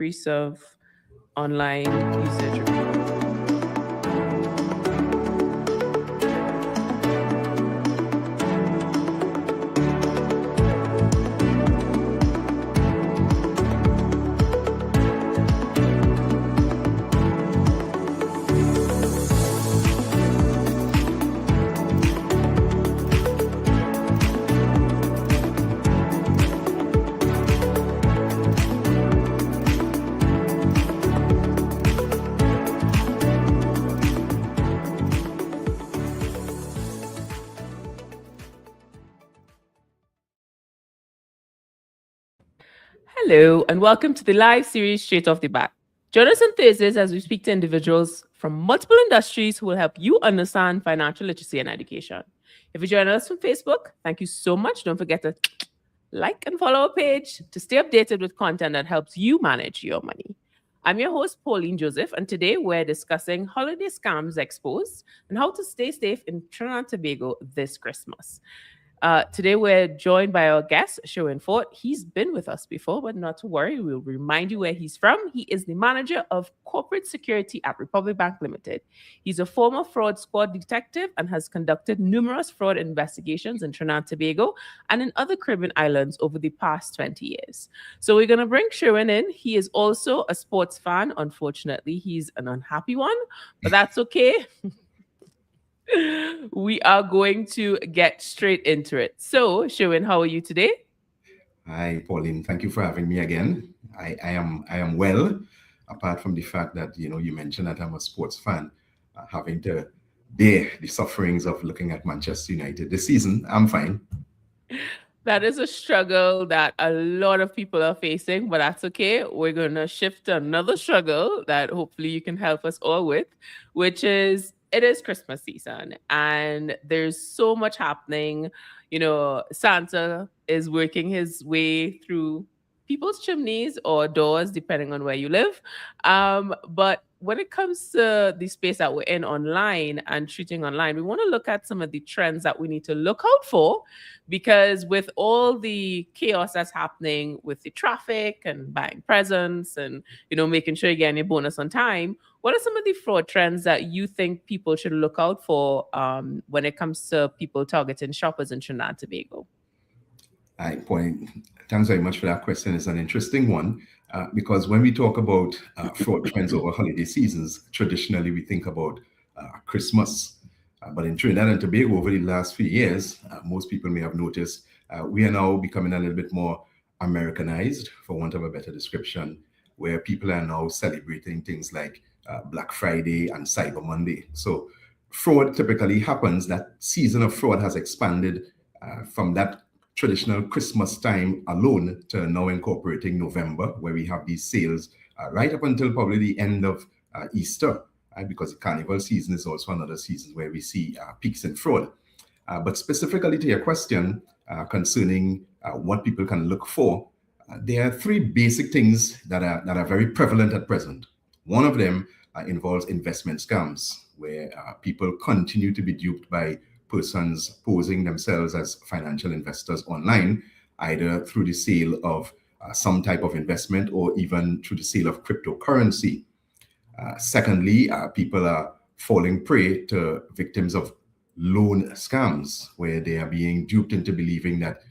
pre-serve online usage report. Hello, and welcome to the live series Straight Off the Bat. Join us on Thursdays as we speak to individuals from multiple industries who will help you understand financial literacy and education. If you join us from Facebook, thank you so much. Don't forget to like and follow our page to stay updated with content that helps you manage your money. I'm your host, Pauline Joseph, and today we're discussing holiday scams exposed and how to stay safe in Trinidad and Tobago this Christmas. Today we're joined by our guest, Sherwin Forte. He's been with us before, but not to worry. We'll remind you where he's from. He is the manager of corporate security at Republic Bank Limited. He's a former fraud squad detective and has conducted numerous fraud investigations in Trinidad and Tobago and in other Caribbean islands over the past 20 years. So we're going to bring Sherwin in. He is also a sports fan. Unfortunately, he's an unhappy one, but that's okay. We are going to get straight into it. So, Sherwin, how are you today? Hi, Pauline. Thank you for having me again. I am well, apart from the fact that you mentioned that I'm a sports fan, having to bear the sufferings of looking at Manchester United this season. I'm fine. That is a struggle that a lot of people are facing, but that's okay. We're going to shift to another struggle that hopefully you can help us all with, which is it is Christmas season and there's so much happening. Santa is working his way through people's chimneys or doors, depending on where you live. But when it comes to the space that we're in online and treating online, we want to look at some of the trends that we need to look out for, because with all the chaos that's happening with the traffic and buying presents and making sure you're getting your bonus on time, what are some of the fraud trends that you think people should look out for when it comes to people targeting shoppers in Trinidad and Tobago? Thanks very much for that question. It's an interesting one because when we talk about fraud trends over holiday seasons, traditionally we think about Christmas. But in Trinidad and Tobago, over the last few years, most people may have noticed, we are now becoming a little bit more Americanized, for want of a better description, where people are now celebrating things like Black Friday and Cyber Monday. So fraud typically happens. That season of fraud has expanded from that traditional Christmas time alone to now incorporating November, where we have these sales right up until probably the end of Easter, because the carnival season is also another season where we see peaks in fraud. But specifically to your question concerning what people can look for, there are three basic things that are very prevalent at present. One of them involves investment scams, where people continue to be duped by persons posing themselves as financial investors online, either through the sale of some type of investment or even through the sale of cryptocurrency. Secondly, people are falling prey to victims of loan scams, where they are being duped into believing that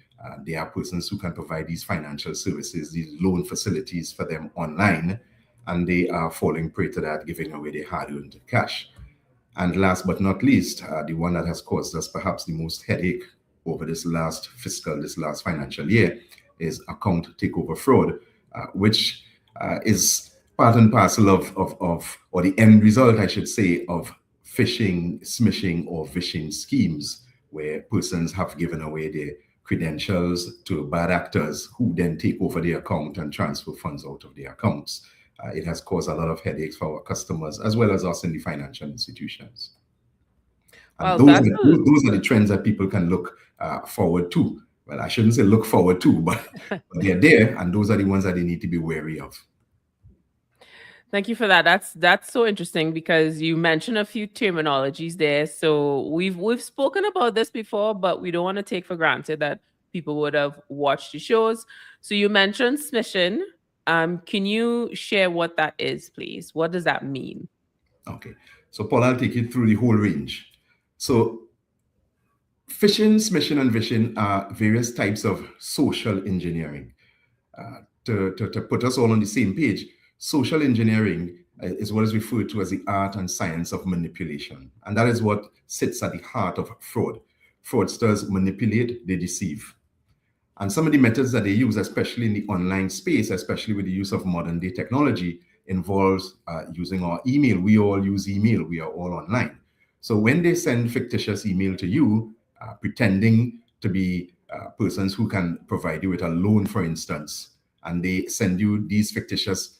there are persons who can provide these financial services, these loan facilities for them online, and they are falling prey to that, giving away their hard-earned cash. And last but not least, the one that has caused us perhaps the most headache over this last financial year is account takeover fraud, which is part and parcel of, or the end result, I should say, of phishing, smishing, or vishing schemes, where persons have given away their credentials to bad actors who then take over the account and transfer funds out of their accounts. It has caused a lot of headaches for our customers as well as us in the financial institutions. And those are the trends that people can look forward to. Well, I shouldn't say look forward to, but they're there, and those are the ones that they need to be wary of. Thank you for that. That's so interesting because you mentioned a few terminologies there. So we've spoken about this before, but we don't want to take for granted that people would have watched the shows. So you mentioned smishing. Can you share what that is, please? What does that mean? Okay. So, Paul, I'll take you through the whole range. So, phishing, smishing, and vishing are various types of social engineering. To put us all on the same page, social engineering is what is referred to as the art and science of manipulation. And that is what sits at the heart of fraud. Fraudsters manipulate, they deceive. And some of the methods that they use, especially in the online space, especially with the use of modern day technology, involves using our email. We all use email. We are all online. So when they send fictitious email to you, pretending to be persons who can provide you with a loan, for instance, and they send you these fictitious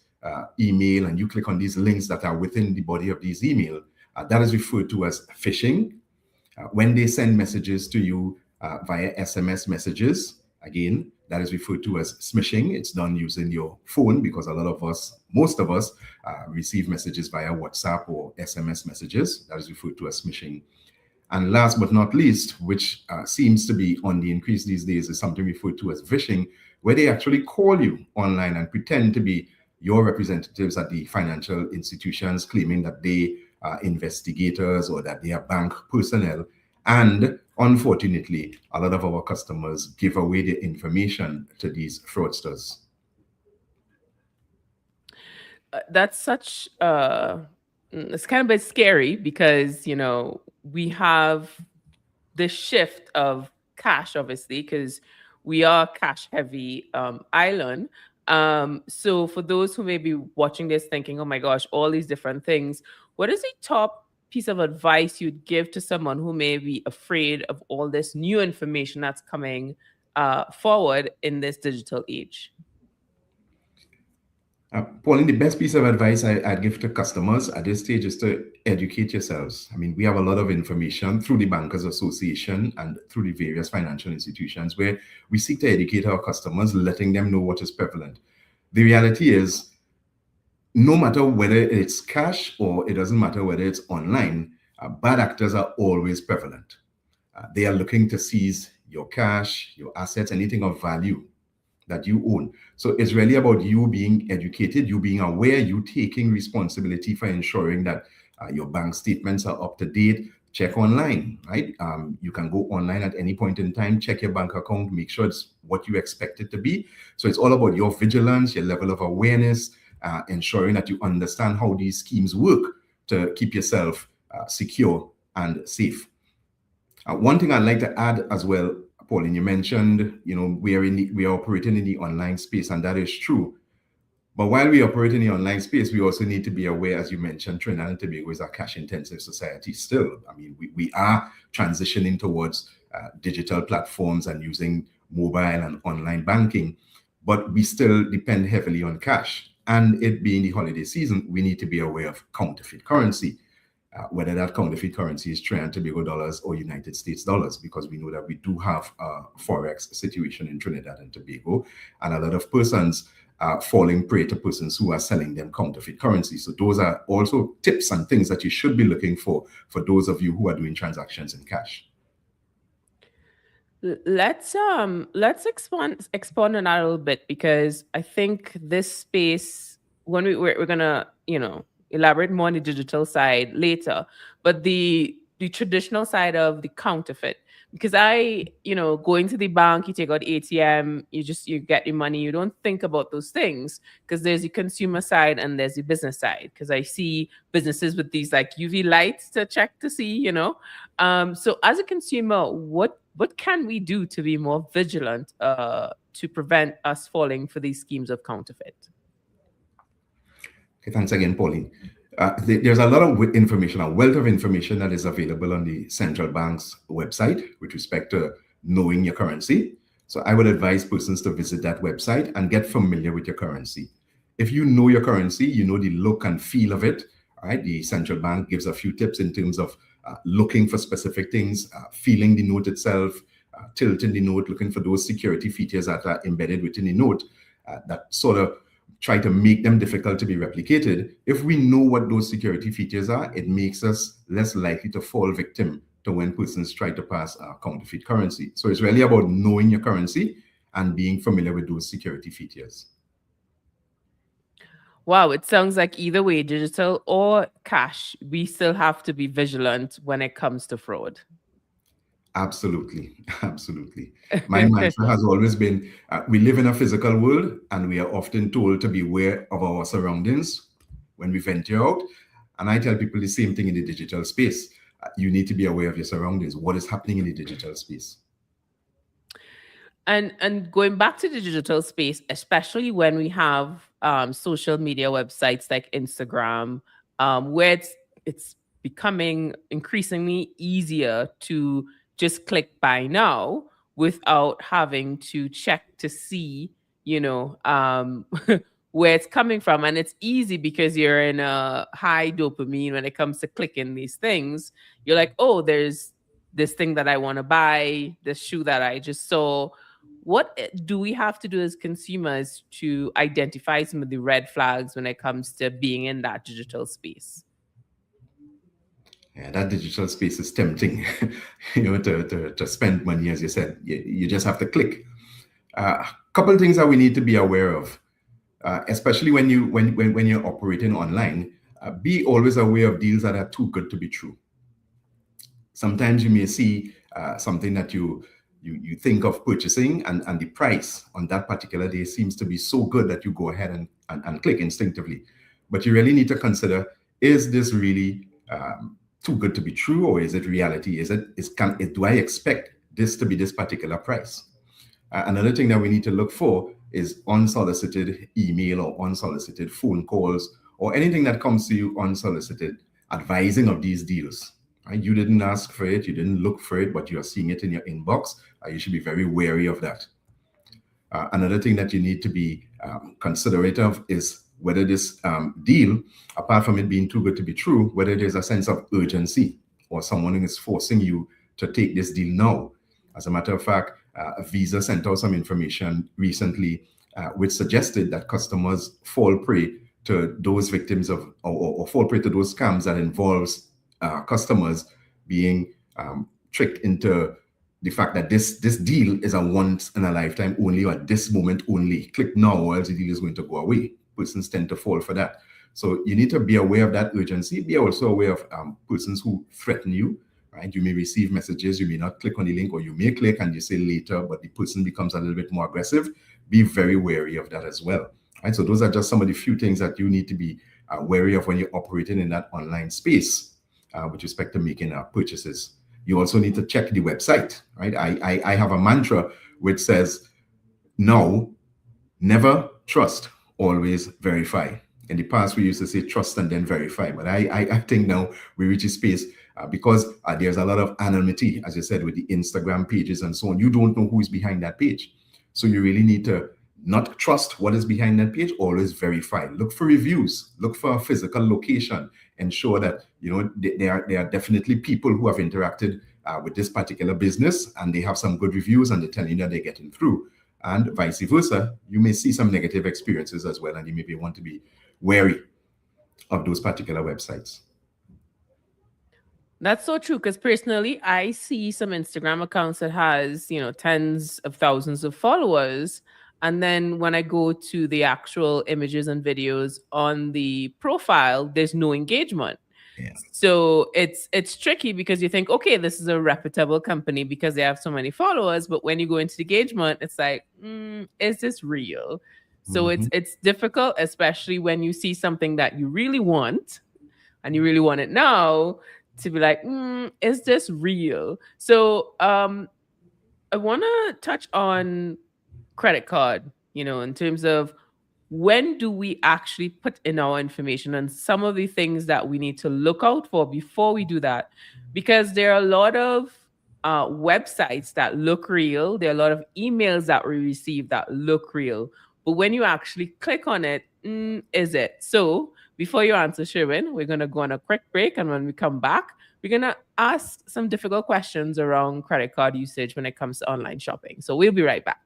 email, and you click on these links that are within the body of these email, that is referred to as phishing. When they send messages to you via SMS messages, again, that is referred to as smishing. It's done using your phone because a lot of us, most of us, receive messages via WhatsApp or SMS messages. That is referred to as smishing. And last but not least, which seems to be on the increase these days, is something referred to as vishing, where they actually call you online and pretend to be your representatives at the financial institutions, claiming that they are investigators or that they are bank personnel. And unfortunately, a lot of our customers give away their information to these fraudsters. That's such it's kind of a bit scary because we have the shift of cash, obviously, because we are cash heavy island. So for those who may be watching this thinking, oh my gosh, all these different things, what is the top piece of advice you'd give to someone who may be afraid of all this new information that's coming forward in this digital age? Pauline, the best piece of advice I'd give to customers at this stage is to educate yourselves. I mean, we have a lot of information through the Bankers Association and through the various financial institutions where we seek to educate our customers, letting them know what is prevalent. The reality is, no matter whether it's cash or it doesn't matter whether it's online, bad actors are always prevalent. They are looking to seize your cash, your assets, anything of value that you own. So it's really about you being educated, you being aware, you taking responsibility for ensuring that your bank statements are up to date. Check online, right? You can go online at any point in time, check your bank account, make sure it's what you expect it to be. So it's all about your vigilance, your level of awareness, ensuring that you understand how these schemes work to keep yourself secure and safe. One thing I'd like to add as well, Pauline, you mentioned, we are operating in the online space, and that is true. But while we operate in the online space, we also need to be aware, as you mentioned, Trinidad and Tobago is a cash-intensive society still. I mean, we are transitioning towards digital platforms and using mobile and online banking, but we still depend heavily on cash. And it being the holiday season, we need to be aware of counterfeit currency. Whether that counterfeit currency is Trinidad and Tobago dollars or United States dollars, because we know that we do have a forex situation in Trinidad and Tobago, and a lot of persons are falling prey to persons who are selling them counterfeit currency. So those are also tips and things that you should be looking for those of you who are doing transactions in cash. Let's expand on that a little bit, because I think this space, when we're gonna elaborate more on the digital side later, but the traditional side of the counterfeit, because going to the bank, you take out ATM, you get your money, you don't think about those things, because there's the consumer side and there's the business side, because I see businesses with these like UV lights to check to see, so as a consumer, what can we do to be more vigilant to prevent us falling for these schemes of counterfeit? Okay, thanks again, Pauline. There's a lot of information, a wealth of information that is available on the central bank's website with respect to knowing your currency. So I would advise persons to visit that website and get familiar with your currency. If you know your currency, you know the look and feel of it, right? The central bank gives a few tips in terms of looking for specific things, feeling the note itself, tilting the note, looking for those security features that are embedded within the note that sort of try to make them difficult to be replicated. If we know what those security features are, it makes us less likely to fall victim to when persons try to pass counterfeit currency. So it's really about knowing your currency and being familiar with those security features. Wow, it sounds like either way, digital or cash, we still have to be vigilant when it comes to fraud. Absolutely, absolutely. My mantra has always been we live in a physical world and we are often told to be aware of our surroundings when we venture out. And I tell people the same thing in the digital space. You need to be aware of your surroundings, what is happening in the digital space. And going back to the digital space, especially when we have social media websites like Instagram, where it's becoming increasingly easier to just click buy now without having to check to see, where it's coming from. And it's easy because you're in a high dopamine when it comes to clicking these things. You're like, oh, there's this thing that I want to buy, this shoe that I just saw. What do we have to do as consumers to identify some of the red flags when it comes to being in that digital space? Yeah, that digital space is tempting, to spend money, as you said. You just have to click. A couple of things that we need to be aware of, especially when you're operating online. Be always aware of deals that are too good to be true. Sometimes you may see something that you think of purchasing, and the price on that particular day seems to be so good that you go ahead and click instinctively. But you really need to consider, is this really too good to be true, or is it reality? Do I expect this to be this particular price? Another thing that we need to look for is unsolicited email or unsolicited phone calls or anything that comes to you unsolicited advising of these deals. Right? You didn't ask for it, you didn't look for it, but you're seeing it in your inbox. You should be very wary of that. Another thing that you need to be considerate of is whether this deal, apart from it being too good to be true, whether there's a sense of urgency or someone is forcing you to take this deal now. As a matter of fact, Visa sent out some information recently which suggested that customers fall prey to those victims of or fall prey to those scams that involves customers being tricked into the fact that this deal is a once in a lifetime only, or at this moment only. Click now or else the deal is going to go away. Persons tend to fall for that. So you need to be aware of that urgency. Be also aware of persons who threaten you. Right? You may receive messages, you may not click on the link, or you may click and you say later, but the person becomes a little bit more aggressive. Be very wary of that as well. Right? So those are just some of the few things that you need to be wary of when you're operating in that online space with respect to making purchases. You also need to check the website. Right? I have a mantra which says, no, never trust, always verify. In the past, we used to say trust and then verify, but I think now we reach a space because there's a lot of anonymity, as you said, with the Instagram pages and so on. You don't know who is behind that page. So you really need to not trust what is behind that page, always verify. Look for reviews, look for a physical location, ensure that there are definitely people who have interacted with this particular business and they have some good reviews and they're telling you that they're getting through. And vice versa, you may see some negative experiences as well, and you maybe want to be wary of those particular websites. That's so true, because personally, I see some Instagram accounts that has, tens of thousands of followers. And then when I go to the actual images and videos on the profile, there's no engagement. Yeah. So it's tricky because you think, okay, this is a reputable company because they have so many followers. But when you go into the engagement, it's like, is this real? So it's difficult, especially when you see something that you really want and you really want it now, to be like, is this real? So I want to touch on credit card, in terms of when do we actually put in our information and some of the things that we need to look out for before we do that. Because there are a lot of websites that look real. There are a lot of emails that we receive that look real. But when you actually click on it, is it? So before you answer, Sherwin, we're going to go on a quick break. And when we come back, we're going to ask some difficult questions around credit card usage when it comes to online shopping. So we'll be right back.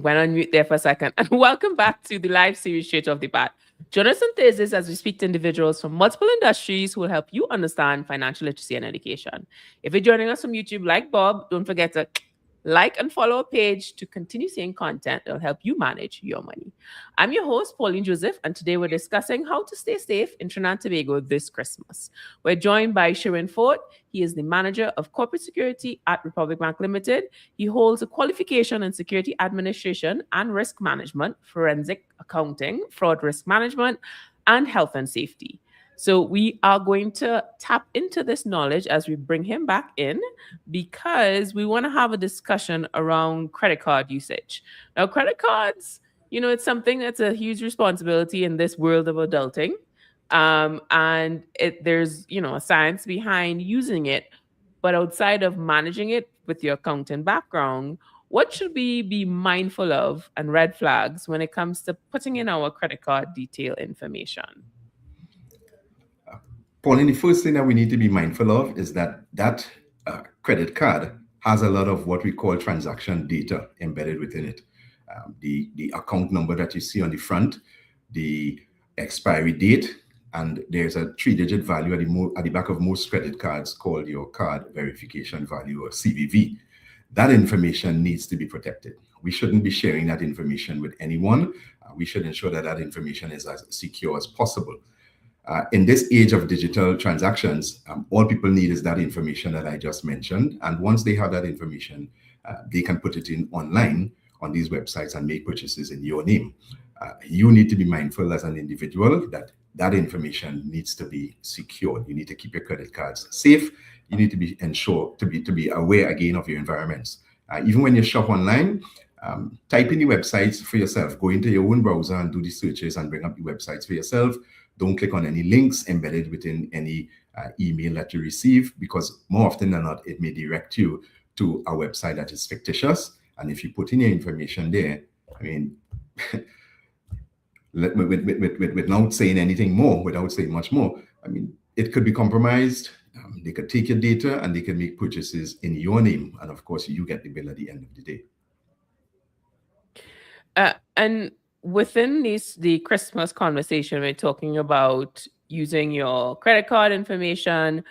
went on mute there for a second. And welcome back to the live series Straight Off the Bat. Join us on Thursdays as we speak to individuals from multiple industries who will help you understand financial literacy and education. If you're joining us from YouTube like Bob, don't forget to like and follow our page to continue seeing content that will help you manage your money. I'm your host, Pauline Joseph, and today we're discussing how to stay safe in Trinidad and Tobago this Christmas. We're joined by Sherwin Forte. He is the manager of corporate security at Republic Bank Limited. He holds a qualification in security administration and risk management, forensic accounting, fraud risk management, and health and safety. So we are going to tap into this knowledge as we bring him back in, because we want to have a discussion around credit card usage. Now, credit cards, it's something that's a huge responsibility in this world of adulting. And there's, a science behind using it. But outside of managing it with your accounting background, what should we be mindful of and red flags when it comes to putting in our credit card detail information? Pauline, the first thing that we need to be mindful of is that credit card has a lot of what we call transaction data embedded within it. The account number that you see on the front, the expiry date, and there's a 3-digit value at the back of most credit cards called your card verification value, or CVV. That information needs to be protected. We shouldn't be sharing that information with anyone. We should ensure that information is as secure as possible. In this age of digital transactions, all people need is that information that I just mentioned. And once they have that information, they can put it in online on these websites and make purchases in your name. You need to be mindful as an individual that information needs to be secured. You need to keep your credit cards safe. You need to be to be aware again of your environments. Even when you shop online, type in the websites for yourself. Go into your own browser and do the searches and bring up the websites for yourself. Don't click on any links embedded within any email that you receive, because more often than not, it may direct you to a website that is fictitious. And if you put in your information there, I mean, without saying anything more, without saying much more, I mean, it could be compromised. They could take your data and they can make purchases in your name. And of course, you get the bill at the end of the day. And within the Christmas conversation, we're talking about using your credit card information,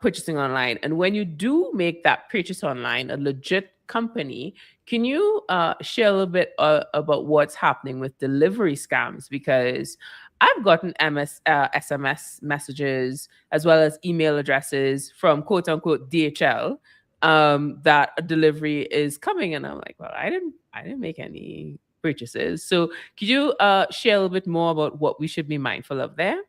purchasing online. And when you do make that purchase online, a legit company, can you share a little bit about what's happening with delivery scams? Because I've gotten SMS messages as well as email addresses from quote unquote DHL that a delivery is coming, and I'm like, well, I didn't make any purchases. So could you share a little bit more about what we should be mindful of there?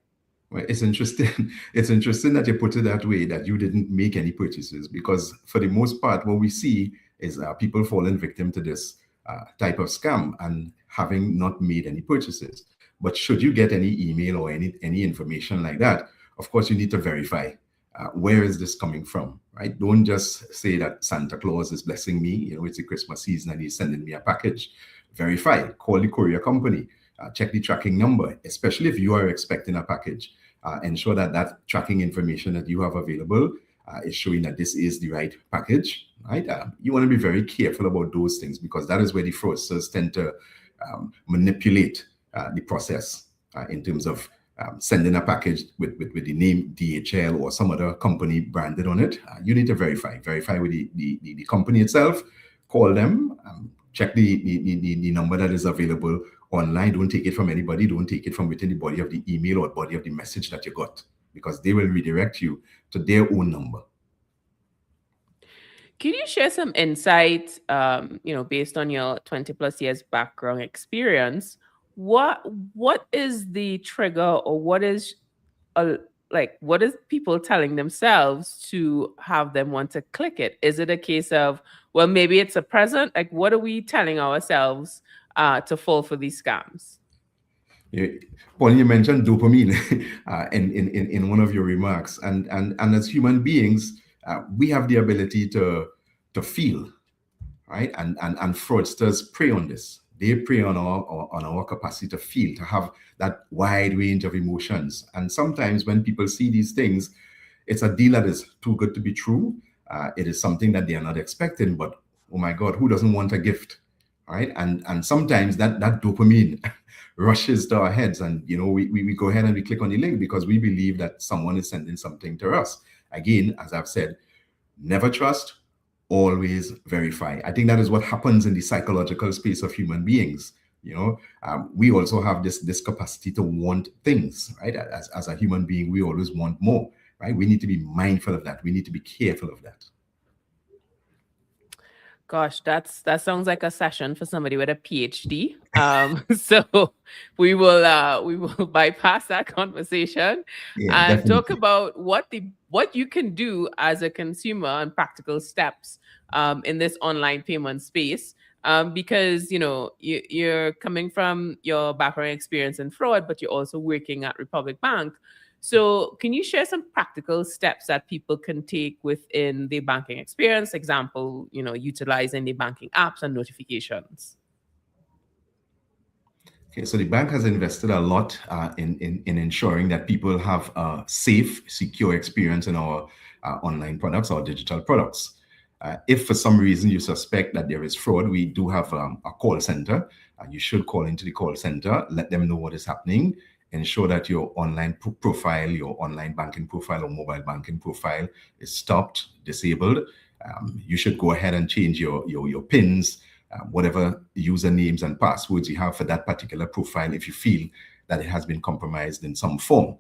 Well, it's interesting. It's interesting that you put it that way, that you didn't make any purchases, because for the most part, what we see is people falling victim to this type of scam and having not made any purchases. But should you get any email or any information like that, of course, you need to verify where is this coming from, right? Don't just say that Santa Claus is blessing me. It's the Christmas season and he's sending me a package. Verify, call the courier company, check the tracking number, especially if you are expecting a package. Ensure that tracking information that you have available is showing that this is the right package, right? You want to be very careful about those things, because that is where the fraudsters tend to manipulate the process in terms of sending a package with the name DHL or some other company branded on it. You need to verify with the company itself, call them, check the number that is available online. Don't take it from anybody. Don't take it from within the body of the email or body of the message that you got, because they will redirect you to their own number. Can you share some insights, based on your 20 plus years background experience? What is the trigger, or what is people telling themselves to have them want to click it? Is it a case of, well, maybe it's a present? Like, what are we telling ourselves to fall for these scams? Paul, you mentioned dopamine in one of your remarks, and as human beings, we have the ability to feel, right? And fraudsters prey on this. They prey on our capacity to feel, to have that wide range of emotions. And sometimes when people see these things, it's a deal that is too good to be true. It is something that they are not expecting, but oh my God, who doesn't want a gift, right? And sometimes that dopamine rushes to our heads, and we go ahead and we click on the link because we believe that someone is sending something to us. Again, as I've said, never trust, always verify. I think that is what happens in the psychological space of human beings. We also have this capacity to want things, right? As a human being, we always want more, right? We need to be mindful of that. We need to be careful of that. Gosh, that sounds like a session for somebody with a PhD. So we will bypass that conversation Yeah, and talk definitely. about what you can do as a consumer and practical steps in this online payment space. Because you're coming from your background experience in fraud, but you're also working at Republic Bank. So, can you share some practical steps that people can take within the banking experience? Example, utilizing the banking apps and notifications. Okay, so the bank has invested a lot in ensuring that people have a safe, secure experience in our online products, our digital products. If for some reason you suspect that there is fraud, we do have a call center. You should call into the call center, let them know what is happening, ensure that your online profile, your online banking profile or mobile banking profile is stopped, disabled. You should go ahead and change your PINs, whatever usernames and passwords you have for that particular profile if you feel that it has been compromised in some form.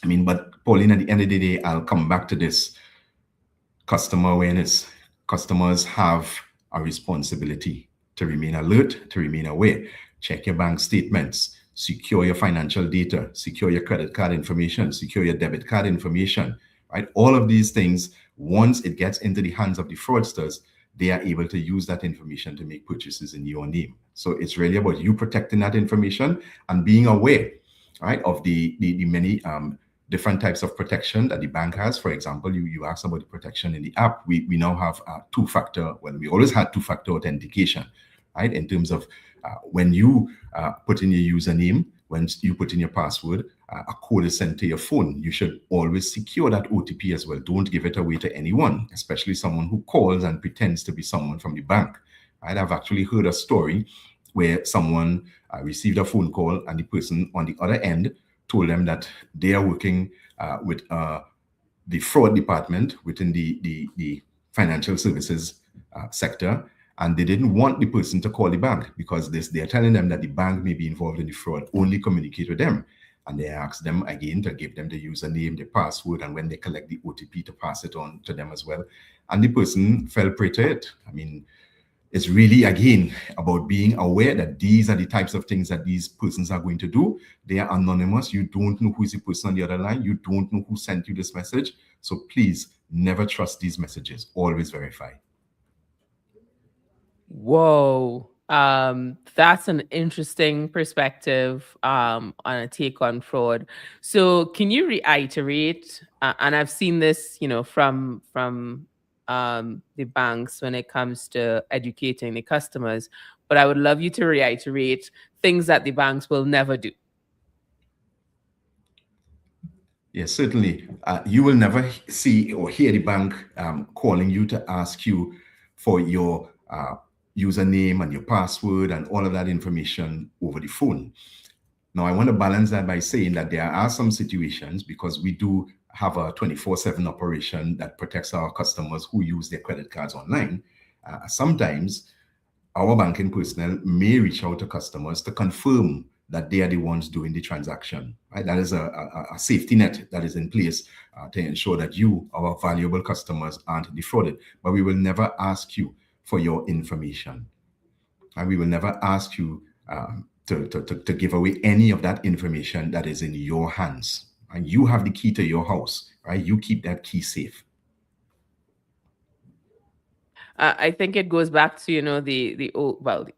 But Pauline, at the end of the day, I'll come back to this customer awareness. Customers have a responsibility to remain alert, to remain aware. Check your bank statements, secure your financial data, secure your credit card information, secure your debit card information, right? All of these things, once it gets into the hands of the fraudsters, they are able to use that information to make purchases in your name. So it's really about you protecting that information and being aware, right, of the many different types of protection that the bank has. For example, you asked about the protection in the app. We now have two-factor, well, we always had two-factor authentication, right? In terms of when you put in your username, when you put in your password, a code is sent to your phone. You should always secure that OTP as well. Don't give it away to anyone, especially someone who calls and pretends to be someone from the bank. Right? I've actually heard a story where someone received a phone call and the person on the other end told them that they are working with the fraud department within the financial services sector, and they didn't want the person to call the bank because they're telling them that the bank may be involved in the fraud. Only communicate with them. And they asked them again to give them the username, the password, and when they collect the OTP to pass it on to them as well. And the person fell prey to it. It's really, again, about being aware that these are the types of things that these persons are going to do. They are anonymous. You don't know who is the person on the other line. You don't know who sent you this message. So please never trust these messages. Always verify. Whoa. That's an interesting perspective on a take on fraud. So can you reiterate, and I've seen this, from the banks when it comes to educating the customers, but I would love you to reiterate things that the banks will never do. Yes, certainly. You will never see or hear the bank calling you to ask you for your username and your password and all of that information over the phone. Now, I want to balance that by saying that there are some situations, because we do have a 24/7 operation that protects our customers who use their credit cards online. Sometimes our banking personnel may reach out to customers to confirm that they are the ones doing the transaction. Right? That is a safety net that is in place to ensure that you, our valuable customers, aren't defrauded. But we will never ask you for your information. And we will never ask you to give away any of that information that is in your hands. And you have the key to your house, right? You keep that key safe. I think it goes back to the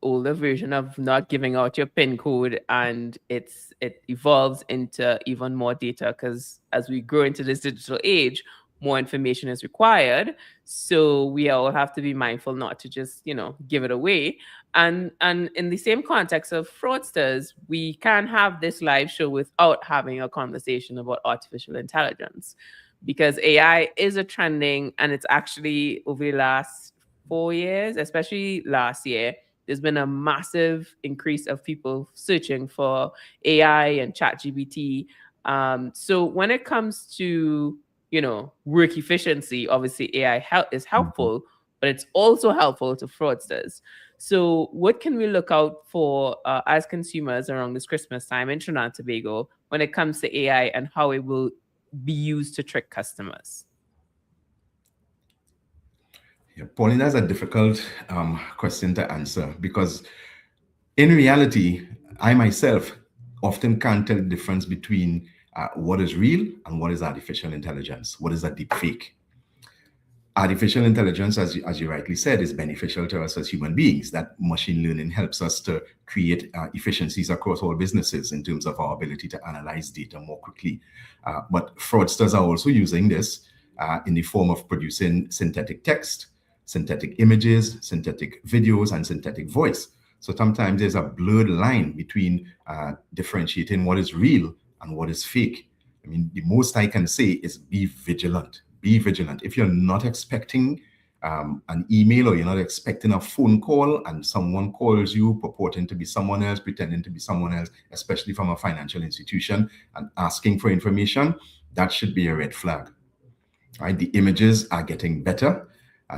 older version of not giving out your PIN code, and it evolves into even more data because as we grow into this digital age, more information is required. So we all have to be mindful not to just give it away. And in the same context of fraudsters, we can't have this live show without having a conversation about artificial intelligence, because AI is a trending, and it's actually over the last 4 years, especially last year, there's been a massive increase of people searching for AI and ChatGPT. So when it comes to, work efficiency, obviously is Mhm. helpful, but it's also helpful to fraudsters. So what can we look out for as consumers around this Christmas time in Trinidad and Tobago when it comes to AI and how it will be used to trick customers? Yeah, Paulina, that's a difficult question to answer because in reality, I myself often can't tell the difference between what is real and what is artificial intelligence, what is a deep fake. Artificial intelligence, as you rightly said, is beneficial to us as human beings. That machine learning helps us to create efficiencies across all businesses in terms of our ability to analyze data more quickly. But fraudsters are also using this in the form of producing synthetic text, synthetic images, synthetic videos, and synthetic voice. So sometimes there's a blurred line between differentiating what is real and what is fake. I mean, the most I can say is be vigilant. Be vigilant. If you're not expecting an email or you're not expecting a phone call and someone calls you purporting to be someone else, pretending to be someone else, especially from a financial institution and asking for information, that should be a red flag. Right? The images are getting better.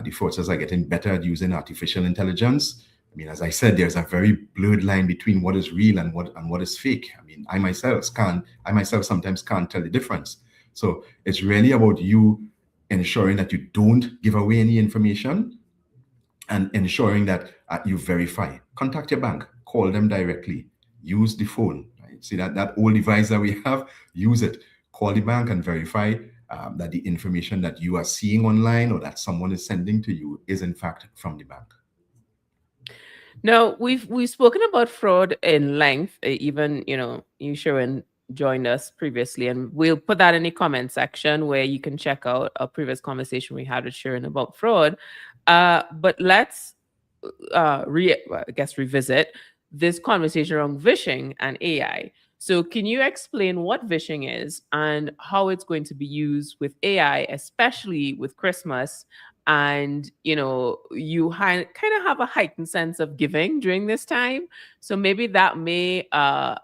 The fraudsters are getting better at using artificial intelligence. I mean, as I said, there's a very blurred line between what is real and what is fake. I mean, I myself sometimes can't tell the difference. So it's really about you ensuring that you don't give away any information and ensuring that you verify. Contact your bank, call them directly, use the phone. Right? See that old device that we have, use it. Call the bank and verify that the information that you are seeing online or that someone is sending to you is in fact from the bank. Now we've spoken about fraud in length. Even you Sherwin joined us previously, and we'll put that in the comment section where you can check out a previous conversation we had with Sherwin about fraud. But let's revisit this conversation around vishing and AI. So can you explain what vishing is and how it's going to be used with AI, especially with Christmas? And kind of have a heightened sense of giving during this time, so maybe that may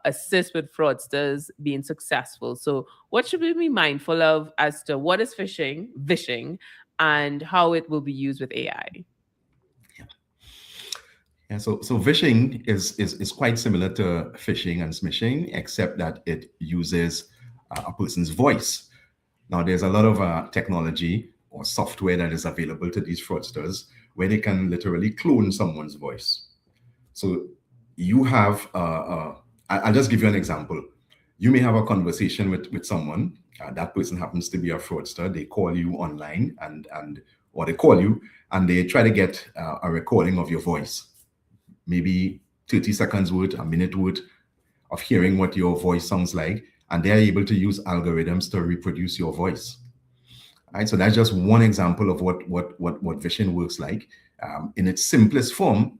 assist with fraudsters being successful. So what should we be mindful of as to what is vishing, and how it will be used with AI? Yeah, so phishing is quite similar to phishing and smishing, except that it uses a person's voice. Now, there's a lot of technology or software that is available to these fraudsters where they can literally clone someone's voice. So you have, I'll just give you an example. You may have a conversation with someone. That person happens to be a fraudster. They call you online or they call you and they try to get a recording of your voice. Maybe 30 seconds worth, a minute worth of hearing what your voice sounds like, and they're able to use algorithms to reproduce your voice. All right, so that's just one example of what vision works like. In its simplest form,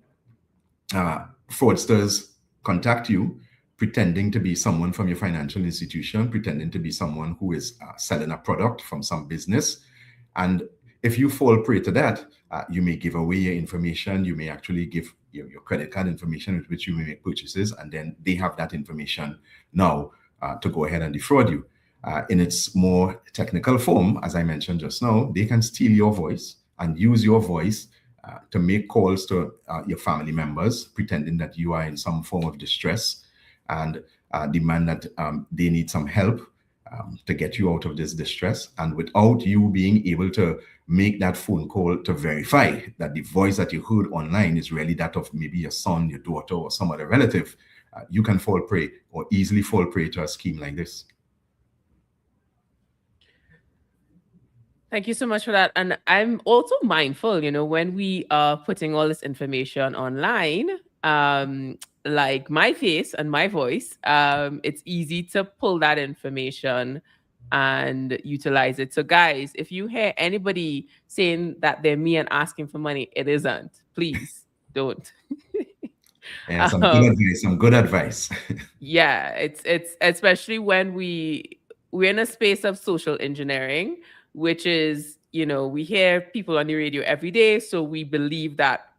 fraudsters contact you pretending to be someone from your financial institution, pretending to be someone who is selling a product from some business. And if you fall prey to that, you may give away your information. You may actually give your credit card information with which you may make purchases, and then they have that information now to go ahead and defraud you. In its more technical form, as I mentioned just now, they can steal your voice and use your voice to make calls to your family members, pretending that you are in some form of distress and demand that they need some help to get you out of this distress. And without you being able to make that phone call to verify that the voice that you heard online is really that of maybe your son, your daughter, or some other relative, you can fall prey or easily fall prey to a scheme like this. Thank you so much for that. And I'm also mindful, when we are putting all this information online, like my face and my voice, it's easy to pull that information and utilize it. So, guys, if you hear anybody saying that they're me and asking for money, it isn't. Please don't. Yeah, some good advice. Some good advice. Yeah, it's especially when we're in a space of social engineering, which is, we hear people on the radio every day, so we believe that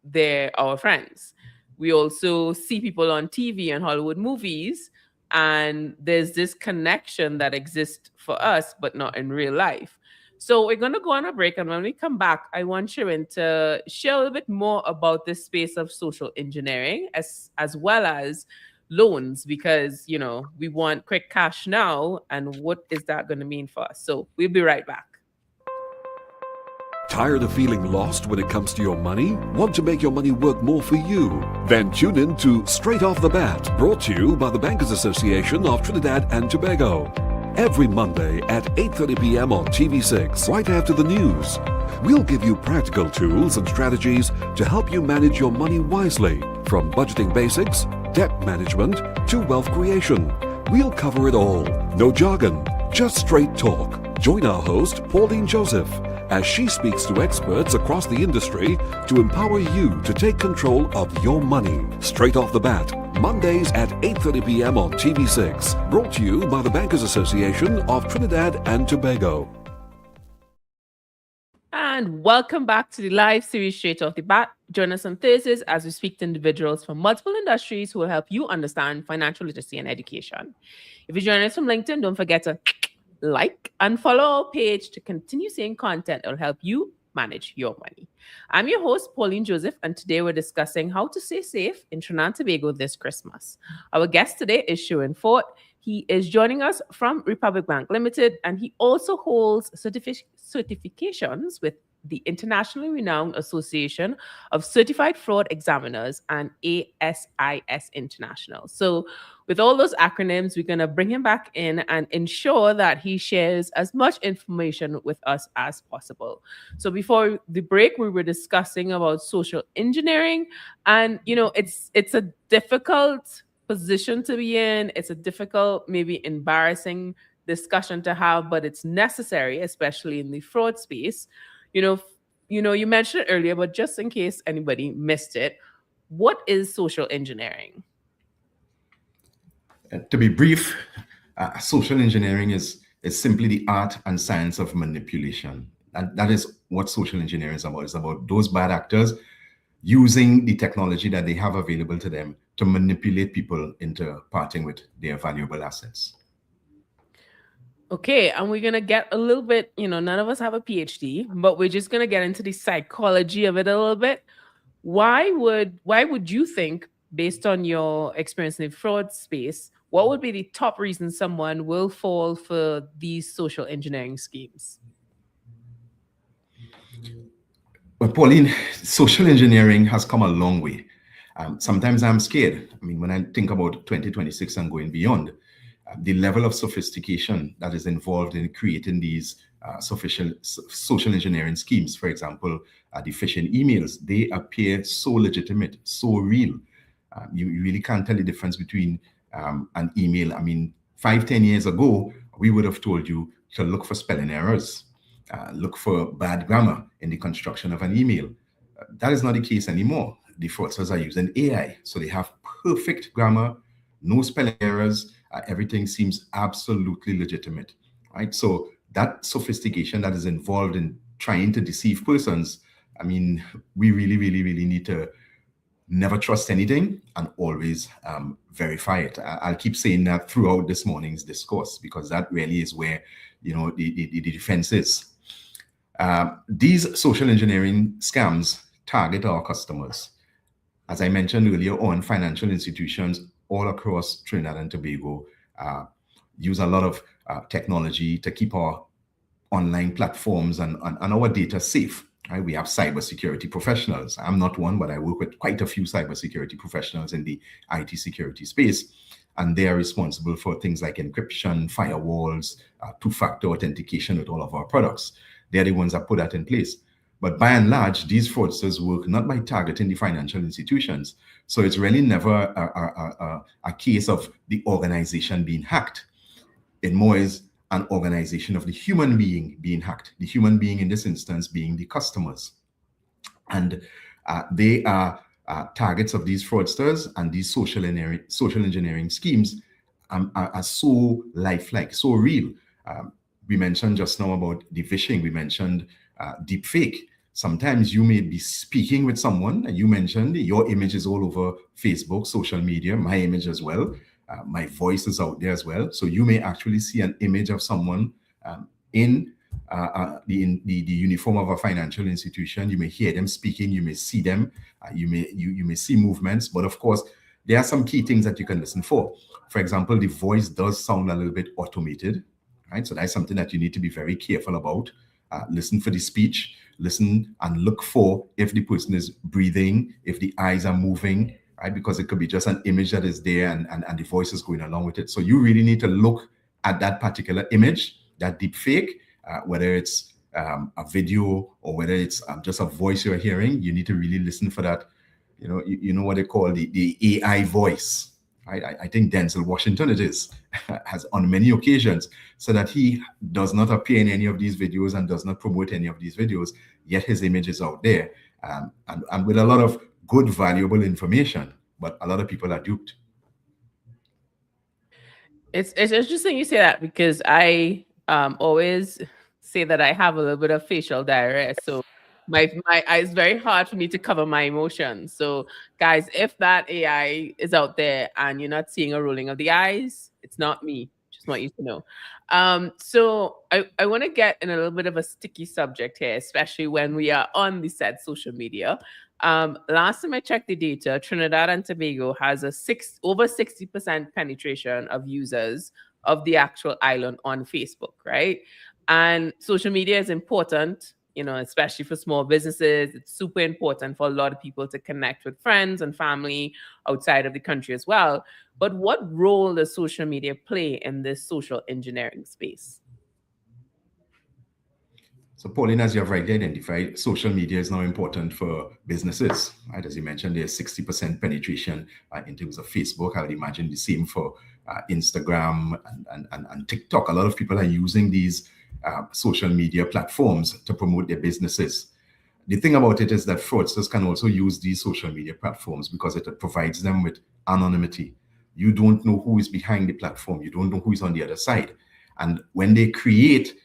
they're our friends. We also see people on TV and Hollywood movies, and there's this connection that exists for us, but not in real life. So we're going to go on a break, and when we come back, I want Sherwin to share a little bit more about this space of social engineering, as well as loans, because we want quick cash now, and what is that going to mean for us? So we'll be right back. Tired of feeling lost when it comes to your money? Want to make your money work more for you? Then tune in to Straight Off the Bat, brought to you by the Bankers Association of Trinidad and Tobago. Every Monday at 8:30 p.m. on TV6, right after the news. We'll give you practical tools and strategies to help you manage your money wisely, from budgeting basics, debt management, to wealth creation. We'll cover it all. No jargon, just straight talk. Join our host, Pauline Joseph, as she speaks to experts across the industry to empower you to take control of your money. Straight Off the Bat, Mondays at 8:30 p.m. on TV6. Brought to you by the Bankers Association of Trinidad and Tobago. And welcome back to the live series Straight Off the Bat. Join us on Thursdays as we speak to individuals from multiple industries who will help you understand financial literacy and education. If you join us from LinkedIn, don't forget to like and follow our page to continue seeing content that will help you manage your money. I'm your host, Pauline Joseph, and today we're discussing how to stay safe in Trinidad and Tobago this Christmas. Our guest today is Sherwin Forte. He is joining us from Republic Bank Limited, and he also holds certifications with the internationally renowned Association of Certified Fraud Examiners and ASIS International. So with all those acronyms, we're going to bring him back in and ensure that he shares as much information with us as possible. So before the break, we were discussing about social engineering, and it's a difficult position to be in. It's a difficult, maybe embarrassing discussion to have, but it's necessary, especially in the fraud space. You mentioned it earlier, but just in case anybody missed it, what is social engineering? To be brief, social engineering is simply the art and science of manipulation. And that is what social engineering is about. It's about those bad actors using the technology that they have available to them to manipulate people into parting with their valuable assets. Okay, and we're going to get a little bit, none of us have a PhD, but we're just going to get into the psychology of it a little bit. Why would you think, based on your experience in the fraud space, what would be the top reason someone will fall for these social engineering schemes? Well, Pauline, social engineering has come a long way. Sometimes I'm scared. I mean, when I think about 2026 and going beyond, the level of sophistication that is involved in creating these social engineering schemes, for example, the phishing emails, they appear so legitimate, so real. You really can't tell the difference between an email. I mean, 5-10 years ago, we would have told you to look for spelling errors, look for bad grammar in the construction of an email. That is not the case anymore. The fraudsters are using AI, so they have perfect grammar, no spelling errors. Everything seems absolutely legitimate, right? So that sophistication that is involved in trying to deceive persons, I mean, we really, really, really need to never trust anything and always verify it. I'll keep saying that throughout this morning's discourse, because that really is where, the defense is. These social engineering scams target our customers. As I mentioned earlier on, financial institutions all across Trinidad and Tobago use a lot of technology to keep our online platforms and our data safe. Right? We have cybersecurity professionals. I'm not one, but I work with quite a few cybersecurity professionals in the IT security space, and they are responsible for things like encryption, firewalls, two-factor authentication with all of our products. They're the ones that put that in place. But by and large, these fraudsters work not by targeting the financial institutions. So it's really never a case of the organization being hacked. It more is an organization of the human being being hacked, the human being in this instance being the customers. And they are targets of these fraudsters, and these social engineering schemes are so lifelike, so real. We mentioned just now about the phishing, we mentioned deep fake. Sometimes you may be speaking with someone, and you mentioned your image is all over Facebook, social media, my image as well. My voice is out there as well. So you may actually see an image of someone in the uniform of a financial institution. You may hear them speaking, you may see them, you may see movements, but of course, there are some key things that you can listen for. For example, the voice does sound a little bit automated, right? So that's something that you need to be very careful about. Listen for the speech, listen and look for if the person is breathing, if the eyes are moving, right? Because it could be just an image that is there and the voice is going along with it. So you really need to look at that particular image, that deep fake, whether it's a video or whether it's just a voice you're hearing. You need to really listen for that. You know what they call the AI voice. Right? I think Denzel Washington, it is, has on many occasions said that he does not appear in any of these videos and does not promote any of these videos, yet his image is out there, and with a lot of good, valuable information, but a lot of people are duped. It's interesting you say that, because I always say that I have a little bit of facial diarrhea. So my it's very hard for me to cover my emotions. So guys, if that AI is out there and you're not seeing a rolling of the eyes, it's not me. Just want you to know. So I want to get in a little bit of a sticky subject here, especially when we are on the said social media. Last time I checked the data, Trinidad and Tobago has over 60% penetration of users of the actual island on Facebook, right? And social media is important, especially for small businesses. It's super important for a lot of people to connect with friends and family outside of the country as well. But what role does social media play in this social engineering space? So, Pauline, as you have rightly identified, social media is now important for businesses, right? As you mentioned, there's 60% penetration in terms of Facebook. I would imagine the same for Instagram and TikTok. A lot of people are using these social media platforms to promote their businesses. The thing about it is that fraudsters can also use these social media platforms because it provides them with anonymity. You don't know who is behind the platform. You don't know who is on the other side. And when they create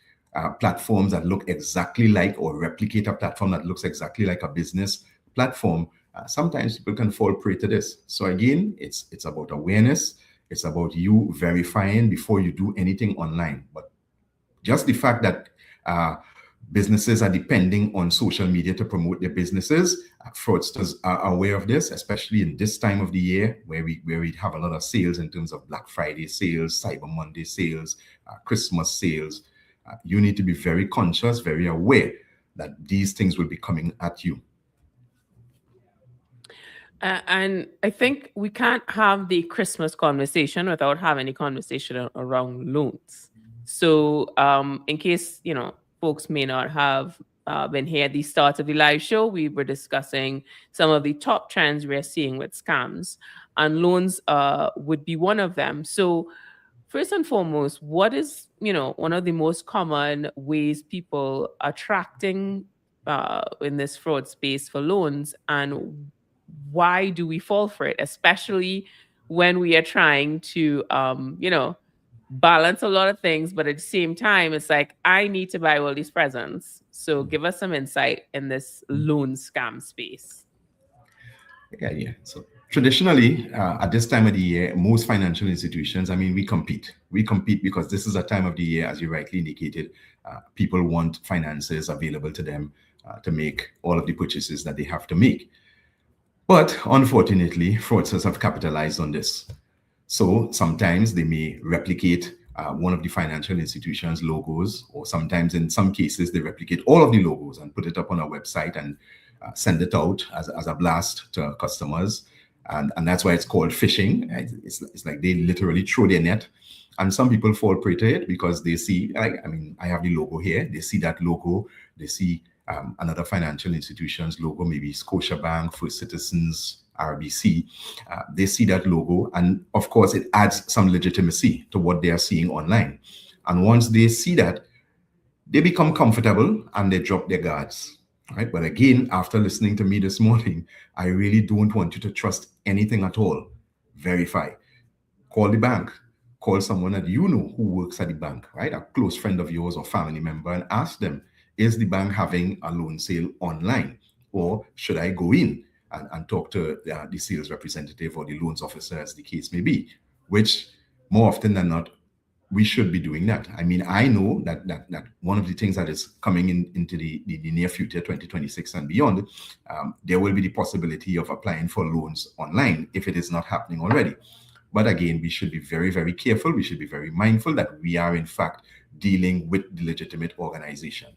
platforms that look exactly like, or replicate a platform that looks exactly like a business platform, sometimes people can fall prey to this. So again, it's about awareness. It's about you verifying before you do anything online. But just the fact that businesses are depending on social media to promote their businesses, fraudsters are aware of this, especially in this time of the year where we have a lot of sales in terms of Black Friday sales, Cyber Monday sales, Christmas sales. You need to be very conscious, very aware that these things will be coming at you. And I think we can't have the Christmas conversation without having a conversation around loans. So in case, folks may not have been here at the start of the live show, we were discussing some of the top trends we're seeing with scams, and loans would be one of them. So first and foremost, what is, one of the most common ways people are attracting in this fraud space for loans, and why do we fall for it, especially when we are trying to, balance a lot of things, but at the same time, it's like, I need to buy all these presents. So give us some insight in this loan scam space. Yeah. So traditionally, at this time of the year, most financial institutions, we compete. We compete because this is a time of the year, as you rightly indicated, people want finances available to them to make all of the purchases that they have to make. But unfortunately, fraudsters have capitalized on this. So sometimes they may replicate one of the financial institutions' logos, or sometimes in some cases, they replicate all of the logos and put it up on a website and send it out as a blast to customers. And that's why it's called phishing. It's like they literally throw their net. And some people fall prey to it because they see, I have the logo here. They see that logo. They see another financial institution's logo, maybe Scotiabank, First Citizens, RBC. They see that logo, and of course, it adds some legitimacy to what they are seeing online. And once they see that, they become comfortable and they drop their guards. Right? But again, after listening to me this morning, I really don't want you to trust anything at all. Verify. Call the bank. Call someone that you know who works at the bank, right? A close friend of yours or family member, and ask them, is the bank having a loan sale online, or should I go in and talk to the sales representative or the loans officer, as the case may be, which more often than not, we should be doing that. I mean, I know that one of the things that is coming into the near future, 2026 and beyond, there will be the possibility of applying for loans online if it is not happening already. But again, we should be very, very careful. We should be very mindful that we are, in fact, dealing with the legitimate organization.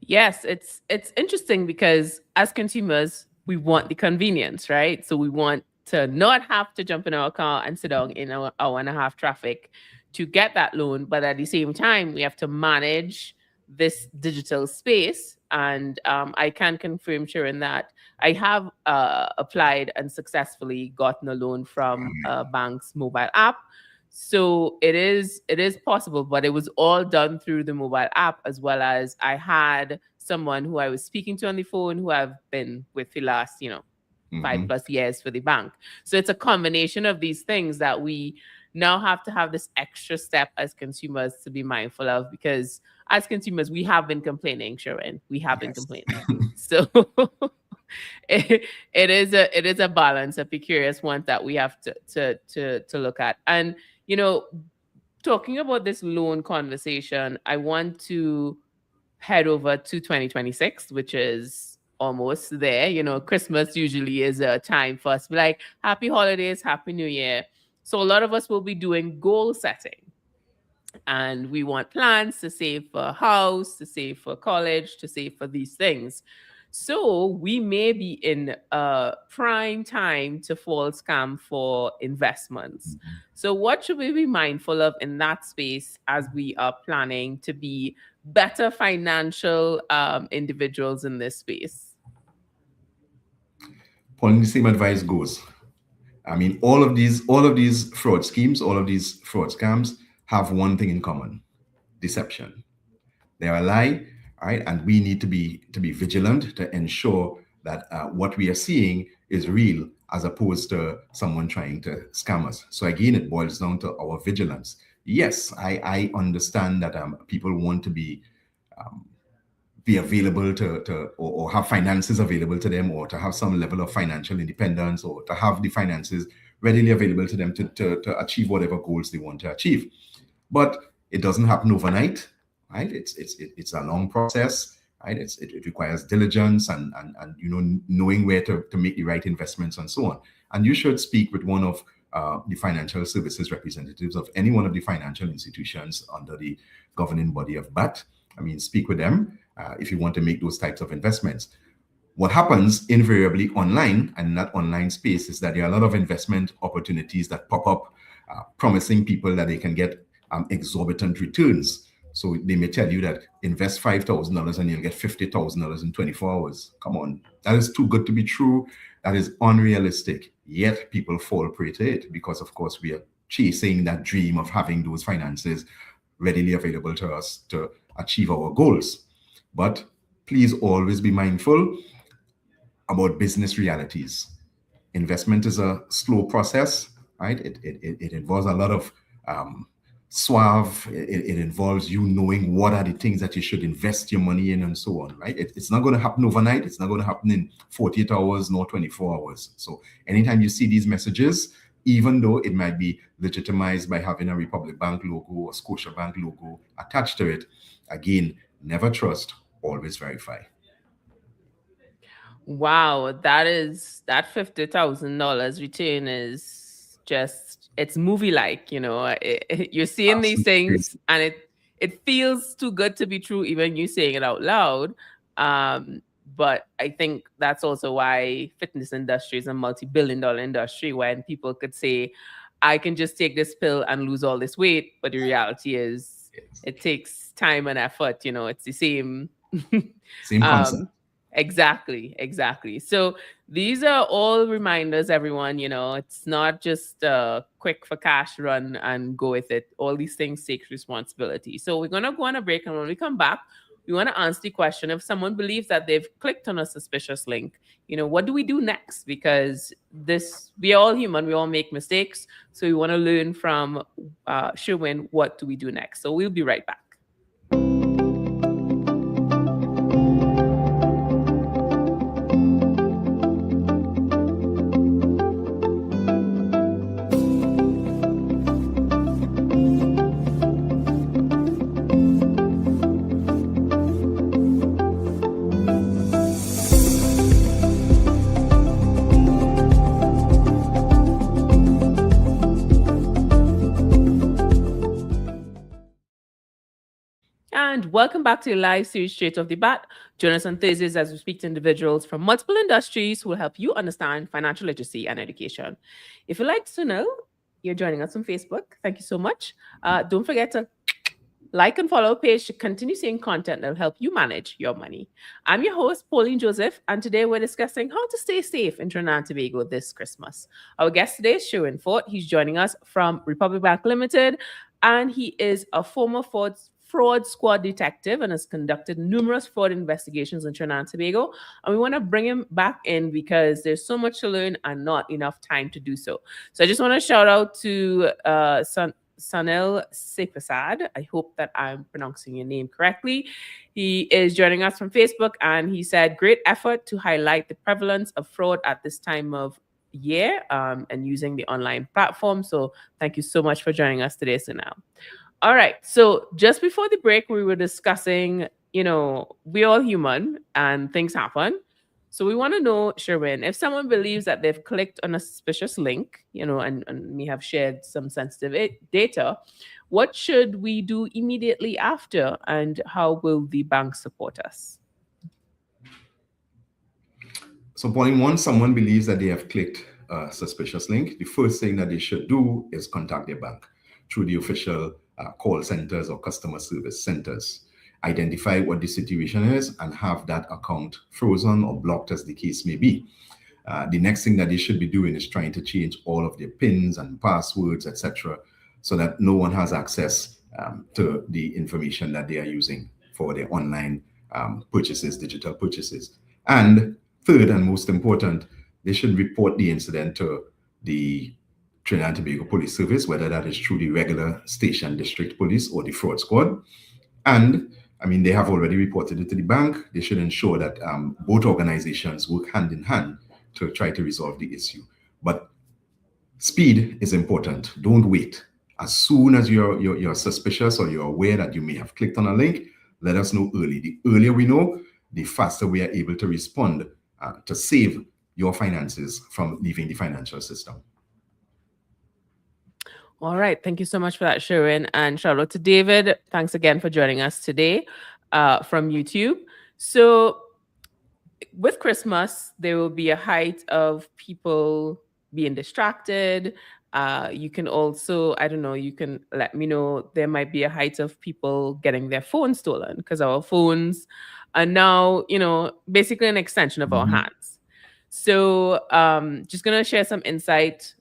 Yes, it's interesting because as consumers, we want the convenience, right? So we want to not have to jump in our car and sit down in our hour and a half traffic to get that loan. But at the same time, we have to manage this digital space. And I can confirm, Sharon, that I have applied and successfully gotten a loan from a bank's mobile app. So it is possible, but it was all done through the mobile app, as well as I had someone who I was speaking to on the phone who I've been with the last, 5+ years for the bank. So it's a combination of these things that we now have to have this extra step as consumers to be mindful of, because as consumers, we have been complaining, Sherwin. We have been complaining. So it is a balance, a precarious one that we have to look at. And talking about this loan conversation, I want to head over to 2026, which is almost there. Christmas usually is a time for us to be like, happy holidays, happy new year. So a lot of us will be doing goal setting. And we want plans to save for a house, to save for college, to save for these things. So we may be in a prime time to fall scam for investments. So what should we be mindful of in that space as we are planning to be better financial individuals in this space? Pauline, the same advice goes. I mean, all of these fraud schemes, all of these fraud scams have one thing in common: deception. They're a lie. Right, and we need to be vigilant to ensure that what we are seeing is real, as opposed to someone trying to scam us. So again, it boils down to our vigilance. Yes, I understand that people want to be available to or have finances available to them, or to have some level of financial independence, or to have the finances readily available to them to achieve whatever goals they want to achieve. But it doesn't happen overnight. Right, it's a long process. Right, it requires diligence and knowing where to make the right investments and so on. And you should speak with one of the financial services representatives of any one of the financial institutions under the governing body of BATT. I mean, speak with them if you want to make those types of investments. What happens invariably online and in that online space is that there are a lot of investment opportunities that pop up, promising people that they can get exorbitant returns. So they may tell you that invest $5,000 and you'll get $50,000 in 24 hours. Come on, that is too good to be true. That is unrealistic. Yet people fall prey to it because, of course, we are chasing that dream of having those finances readily available to us to achieve our goals. But please always be mindful about business realities. Investment is a slow process, right? It involves a lot of suave. It involves you knowing what are the things that you should invest your money in and so on, right? It's not going to happen overnight. It's not going to happen in 48 hours nor 24 hours. So anytime you see these messages, even though it might be legitimized by having a Republic Bank logo or Scotia Bank logo attached to it, again, never trust, always verify. Wow, that $50,000 return is just, it's movie-like, you're seeing these things and it feels too good to be true, even you saying it out loud. But I think that's also why fitness industry is a multi-billion-dollar industry, when people could say, I can just take this pill and lose all this weight. But the reality is it takes time and effort. It's the same concept. Exactly. So these are all reminders, everyone. It's not just a quick for cash run and go with it. All these things take responsibility. So we're going to go on a break, and when we come back, we want to answer the question: if someone believes that they've clicked on a suspicious link, what do we do next? Because we are all human, we all make mistakes. So we want to learn from Sherwin, what do we do next? So we'll be right back. and welcome back to the live series Straight Off the Bat. Join us on Thursdays as we speak to individuals from multiple industries who will help you understand financial literacy and education. If you'd like to know, you're joining us on Facebook. Thank you so much. Don't forget to like and follow our page to continue seeing content that will help you manage your money. I'm your host, Pauline Joseph, and today we're discussing how to stay safe in Trinidad and Tobago this Christmas. Our guest today is Sherwin Forte. He's joining us from Republic Bank Limited, and he is a former fraud squad detective and has conducted numerous fraud investigations in Trinidad and Tobago. And we want to bring him back in because there's so much to learn and not enough time to do so. So I just want to shout out to Sanil Sepasad. I hope that I'm pronouncing your name correctly. He is joining us from Facebook, and he said, great effort to highlight the prevalence of fraud at this time of year and using the online platform. So thank you so much for joining us today, Sanil. All right. So just before the break, we were discussing, we're all human and things happen. So we want to know, Sherwin, if someone believes that they've clicked on a suspicious link, and may have shared some sensitive data, what should we do immediately after, and how will the bank support us? So, Pauline, once someone believes that they have clicked a suspicious link, the first thing that they should do is contact their bank through the official call centers or customer service centers. Identify what the situation is and have that account frozen or blocked, as the case may be. The next thing that they should be doing is trying to change all of their PINs and passwords, etc., so that no one has access to the information that they are using for their online purchases, digital purchases. And third and most important, they should report the incident to the Trinidad and Tobago Police Service, whether that is through the regular station district police or the fraud squad. And they have already reported it to the bank. They should ensure that both organizations work hand in hand to try to resolve the issue. But speed is important. Don't wait. As soon as you're suspicious or you're aware that you may have clicked on a link, let us know early. The earlier we know, the faster we are able to respond to save your finances from leaving the financial system. All right. Thank you so much for that, Sherwin. And shout out to David. Thanks again for joining us today from YouTube. So with Christmas, there will be a height of people being distracted. You can also, you can let me know, there might be a height of people getting their phones stolen, because our phones are now, basically an extension of our hands. So just going to share some insight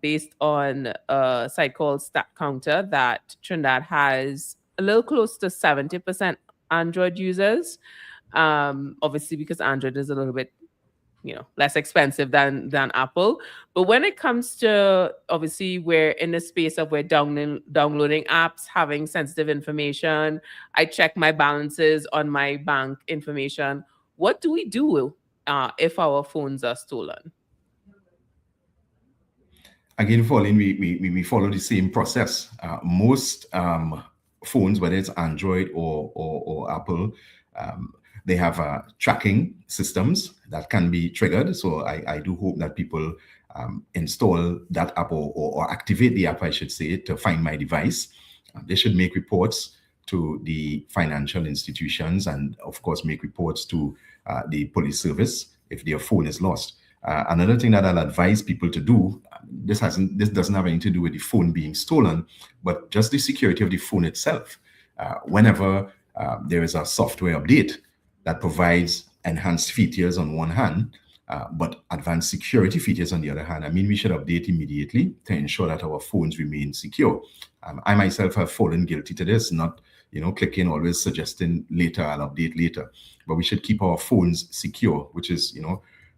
based on a site called Stat Counter that Trinidad has a little close to 70% Android users. Obviously, because Android is a little bit, less expensive than Apple. But when it comes to, obviously, we're in the space of we're downloading apps, having sensitive information. I check my balances on my bank information. What do we do if our phones are stolen? Again, Pauline, we follow the same process. Most phones, whether it's Android or Apple, they have tracking systems that can be triggered. So I do hope that people install that app or activate the app, I should say, to find my device. They should make reports to the financial institutions and, of course, make reports to the police service if their phone is lost. Another thing that I'll advise people to do, this doesn't have anything to do with the phone being stolen, but just the security of the phone itself. Whenever there is a software update that provides enhanced features on one hand, but advanced security features on the other hand, we should update immediately to ensure that our phones remain secure. I myself have fallen guilty to this, not clicking, always suggesting later, I'll update later. But we should keep our phones secure, which is,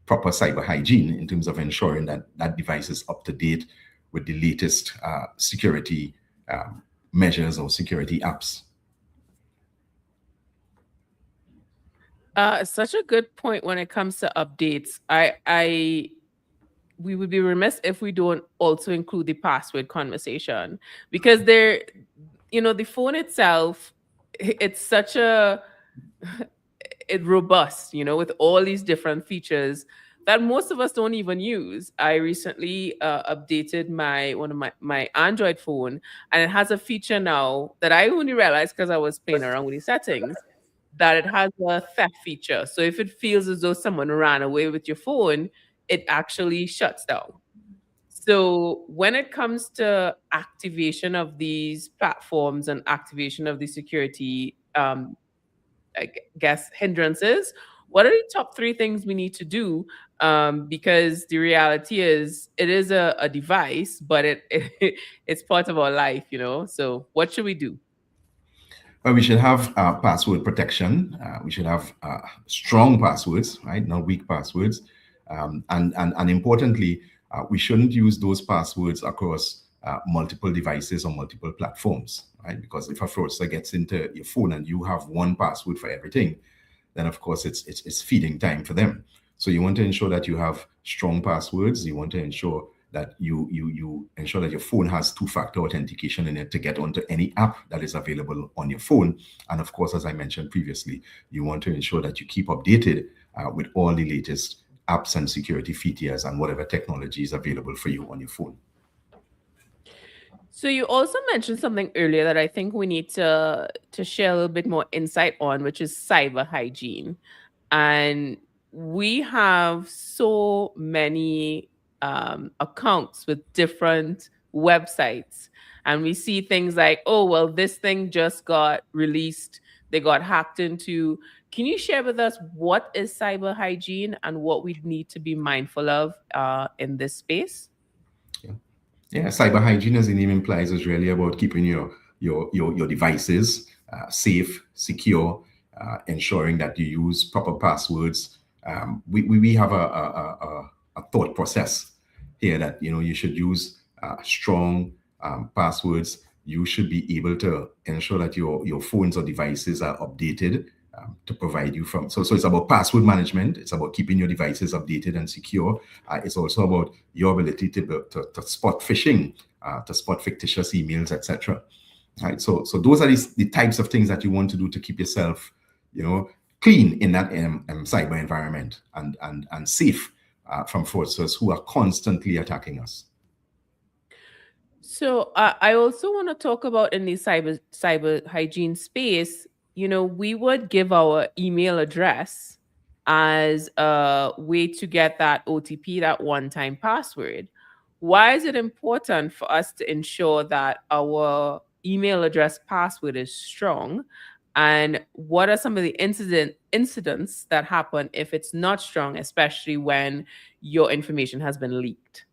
proper cyber hygiene in terms of ensuring that that device is up to date with the latest security measures or security apps. Such a good point when it comes to updates. We would be remiss if we don't also include the password conversation, because the phone itself, it's such it's robust, with all these different features. that most of us don't even use. I recently updated one of my Android phone, and it has a feature now that I only realized because I was playing around with the settings, that it has a theft feature. So if it feels as though someone ran away with your phone, it actually shuts down. So when it comes to activation of these platforms and activation of the security, I guess, hindrances, what are the top three things we need to do? Because the reality is, it is a device, but it's part of our life, So what should we do? Well, we should have password protection. We should have strong passwords, right? Not weak passwords. And importantly, we shouldn't use those passwords across multiple devices or multiple platforms, right? Because if a fraudster gets into your phone and you have one password for everything, then of course it's feeding time for them. So you want to ensure that you have strong passwords. You want to ensure that you ensure that your phone has two-factor authentication in it to get onto any app that is available on your phone. And of course, as I mentioned previously, you want to ensure that you keep updated with all the latest apps and security features and whatever technology is available for you on your phone. So you also mentioned something earlier that I think we need to share a little bit more insight on, which is cyber hygiene. And we have so many accounts with different websites, and we see things like, oh, well, this thing just got released, they got hacked into. Can you share with us what is cyber hygiene and what we need to be mindful of in this space? Yeah, cyber hygiene, as the name implies, is really about keeping your devices safe, secure, ensuring that you use proper passwords. We have a thought process here that you should use strong passwords. You should be able to ensure that your phones or devices are updated to provide you from. So it's about password management. It's about keeping your devices updated and secure. It's also about your ability to spot phishing, to spot fictitious emails, etc. Right. So those are the types of things that you want to do to keep yourself, clean in that cyber environment and safe from fraudsters who are constantly attacking us. So I also want to talk about in the cyber hygiene space. We would give our email address as a way to get that OTP, that one-time password. Why is it important for us to ensure that our email address password is strong? And what are some of the incidents that happen if it's not strong, especially when your information has been leaked?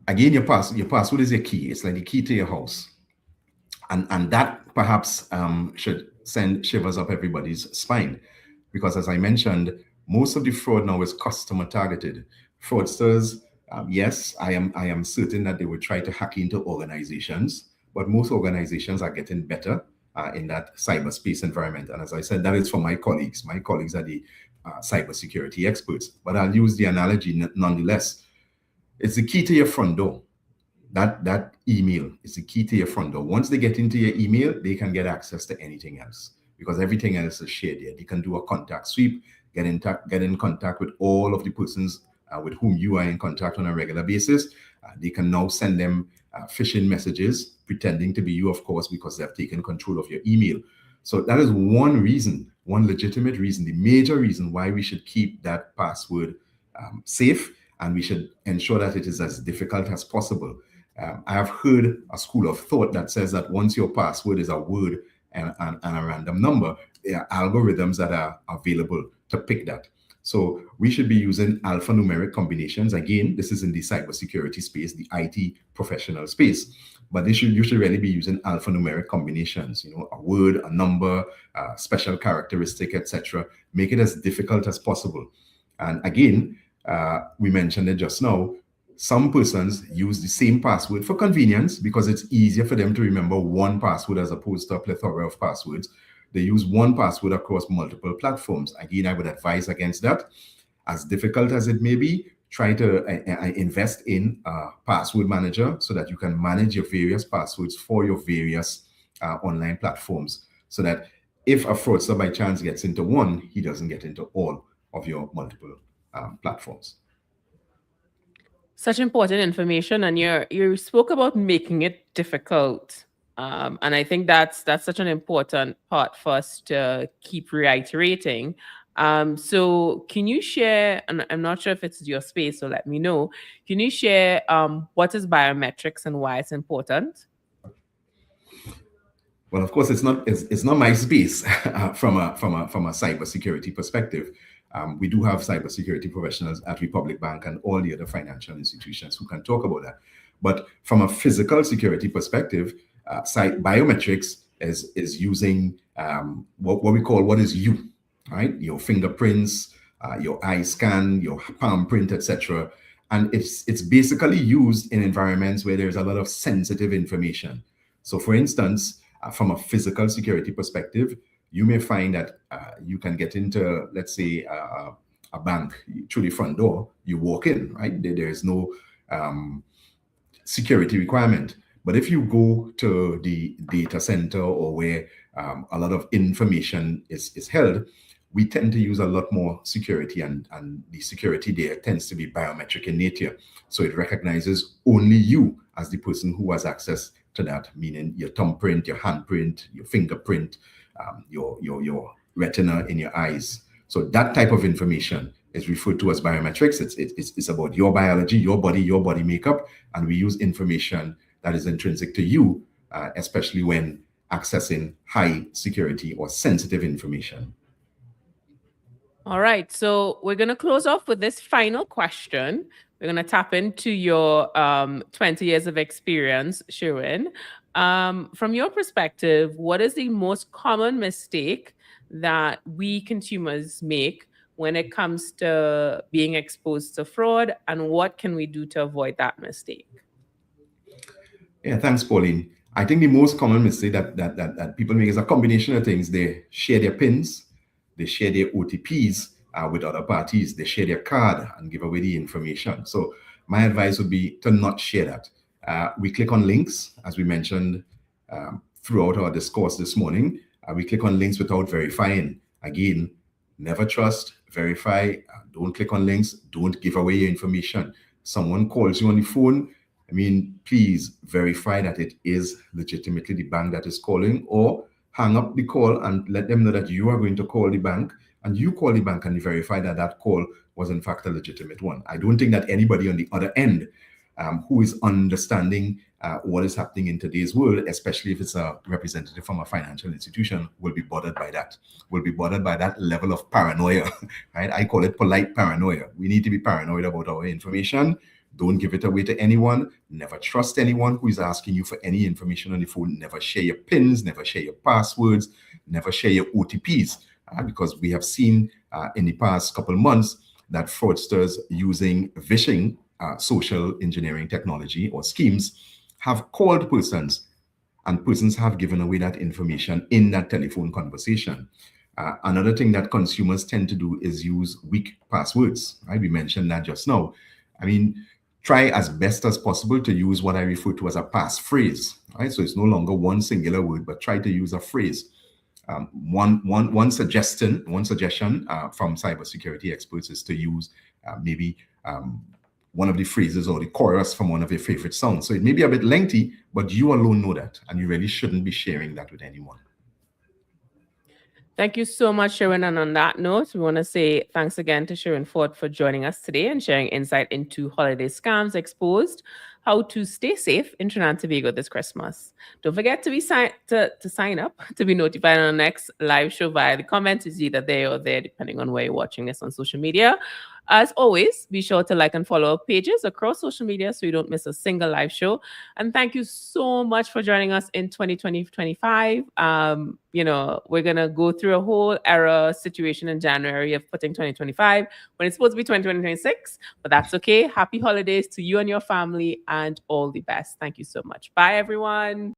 Again, your password is your key. It's like the key to your house. And that perhaps should send shivers up everybody's spine, because as I mentioned, most of the fraud now is customer targeted. Fraudsters, yes, I am certain that they will try to hack into organizations, but most organizations are getting better in that cyberspace environment. And as I said, that is for my colleagues. My colleagues are the cybersecurity experts, but I'll use the analogy nonetheless. It's the key to your front door. That email is the key to your front door. Once they get into your email, they can get access to anything else, because everything else is shared here. They can do a contact sweep, get in contact with all of the persons with whom you are in contact on a regular basis. They can now send them phishing messages, pretending to be you, of course, because they've taken control of your email. So that is one reason, one legitimate reason, the major reason why we should keep that password safe, and we should ensure that it is as difficult as possible. I have heard a school of thought that says that once your password is a word and a random number, there are algorithms that are available to pick that. So we should be using alphanumeric combinations. Again, this is in the cybersecurity space, the IT professional space. But you should really be using alphanumeric combinations, a word, a number, a special characteristic, etc. Make it as difficult as possible. And again, we mentioned it just now, some persons use the same password for convenience because it's easier for them to remember one password as opposed to a plethora of passwords. They use one password across multiple platforms. Again, I would advise against that. As difficult as it may be, try to invest in a password manager so that you can manage your various passwords for your various online platforms, so that if a fraudster by chance gets into one, he doesn't get into all of your multiple platforms. Such important information, and you spoke about making it difficult, and I think that's such an important part for us to keep reiterating. So, can you share? And I'm not sure if it's your space, so let me know. Can you share what is biometrics and why it's important? Well, of course, it's not my space from a cybersecurity perspective. We do have cybersecurity professionals at Republic Bank and all the other financial institutions who can talk about that. But from a physical security perspective, biometrics is using what we call what is you, right? Your fingerprints, your eye scan, your palm print, etc. And it's basically used in environments where there's a lot of sensitive information. So, for instance, from a physical security perspective, you may find that you can get into, let's say, a bank through the front door. You walk in, right? There's no security requirement. But if you go to the data center or where a lot of information is held, we tend to use a lot more security, and the security there tends to be biometric in nature. So it recognizes only you as the person who has access to that, meaning your thumbprint, your handprint, your fingerprint, your retina in your eyes. So that type of information is referred to as biometrics. It's about your biology, your body makeup, and we use information that is intrinsic to you, especially when accessing high security or sensitive information. All right, so we're going to close off with this final question. We're going to tap into your 20 years of experience, Sherwin. From your perspective, what is the most common mistake that we consumers make when it comes to being exposed to fraud, and what can we do to avoid that mistake? Yeah, thanks, Pauline. I think the most common mistake that people make is a combination of things. They share their PINs, they share their OTPs with other parties, they share their card and give away the information. So my advice would be to not share that. We click on links, as we mentioned throughout our discourse this morning. We click on links without verifying. Again, never trust, verify, don't click on links, don't give away your information. Someone calls you on the phone, please verify that it is legitimately the bank that is calling, or hang up the call and let them know that you are going to call the bank, and you call the bank and you verify that that call was in fact a legitimate one. I don't think that anybody on the other end who is understanding what is happening in today's world, especially if it's a representative from a financial institution, will be bothered by that, level of paranoia, right? I call it polite paranoia. We need to be paranoid about our information. Don't give it away to anyone. Never trust anyone who is asking you for any information on the phone. Never share your PINs, never share your passwords, never share your OTPs, because we have seen in the past couple of months that fraudsters using phishing, social engineering technology or schemes, have called persons, and persons have given away that information in that telephone conversation. Another thing that consumers tend to do is use weak passwords, right? We mentioned that just now. Try as best as possible to use what I refer to as a passphrase, right? So it's no longer one singular word, but try to use a phrase. One suggestion from cybersecurity experts is to use maybe one of the phrases or the chorus from one of your favorite songs. So it may be a bit lengthy, but you alone know that, and you really shouldn't be sharing that with anyone. Thank you so much, Sherwin. And on that note, we want to say thanks again to Sherwin Forte for joining us today and sharing insight into holiday scams exposed, how to stay safe in Trinidad and Tobago this Christmas. Don't forget to sign up to be notified on our next live show via the comments. It's either there or there, depending on where you're watching this on social media. As always, be sure to like and follow our pages across social media so you don't miss a single live show. And thank you so much for joining us in 2020-25. We're going to go through a whole era situation in January of putting 2025 when it's supposed to be 2026, but that's okay. Happy holidays to you and your family and all the best. Thank you so much. Bye, everyone.